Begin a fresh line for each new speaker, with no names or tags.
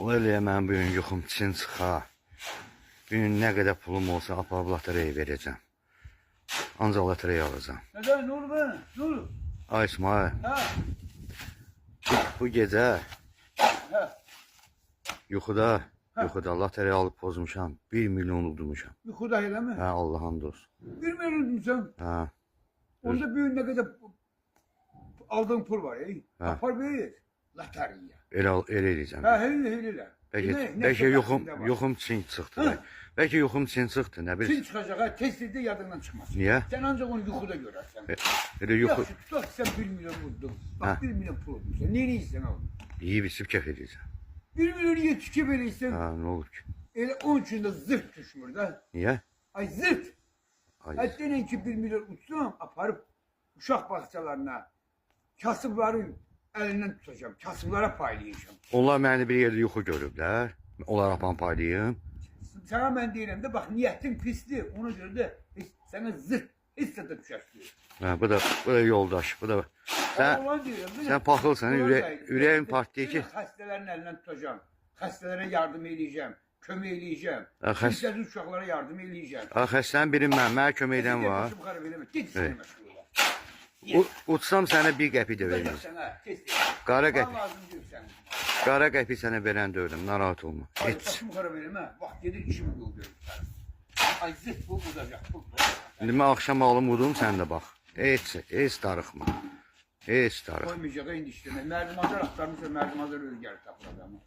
Ola eləyə mən bugün yuxum çin çıxa. Bugün nə qədər pulum olsa aparıb lotereya verəcəm. Ancaq lotereya alacağım.
Neden? Ne olur be? Ne olur?
Ay İsmail,
Ha?
bu gecə
Ha?
yuxuda lotereya alıb pozmuşam. 1 milyon udmuşam.
Yuxuda elə mi?
Hə, Allah'ın dost.
1 milyon sen.
Hə,
Onda bir ne kadar aldığın pul var ya.
Ha.
Apar bir. Loteriya.
elə eləyəcəm.
Ha hele.
Bəlkə yuxum çin çıxdı.
Ha.
Bəlkə yuxum çin çıxdı, nə
Kim
bilirsin?
çıkacak ha? Test de yadından çıkmaz.
Niyə?
Sen ancak onu yuxuda görersen.
Elə yuxu
Yaxşı, tutaq sen 1 milyon vurdun.
Ha.
Bak 1 milyon pul vurdun sen. Nereye isten oğlum?
yeyib içib kəf edəcəm.
1 milyon niye tüke verirsen?
Ha, nə olur ki?
Elə onun için de zırt düşmür da.
Niyə?
Ay zırt.
Ay,
Hatta ki 1 milyon uçsam aparıp uşaq bağçalarına kasıbların elinden tutacağım. Kasıblara paylayacağım.
onlar məni bir yerdə yuxu görüblər. Onlar apan paylayım.
Sana ben deyirəm de bak niyetin pisli. Ona göre de sana zırt hissede düşersin.
Ha, bu da yoldaş. Bu da sen paxılsan, ürəyin partlayır ki.
Xəstələrin elinden tutacağım. Xəstələrə yardım edeceğim. Kömək edeceğim.
Ha,
Xəstəli uşaqlara yardım edeceğim.
Xəstənin biri mənə kömək edən var.
Git seni meşgul
Utsam sənə 1 qəpik də verməyəcəm.
Sana tez.
Qara
Qara
qəpik,
lazım deyil sən.
qara qəpik sənə verən deyiləm, narahat olma.
Ay
Heç.
başım qara verim ha. Bak gedir işimi yol görür. Ay zırt bu budacaq.
İndi mən axşam alım udum, sən də bax. Heç darıxma. Heç darıxma.
Koymayacaq indi işləmək. Mərdimazlar axtarmışsa mərdimazlar özgər tapır adamı.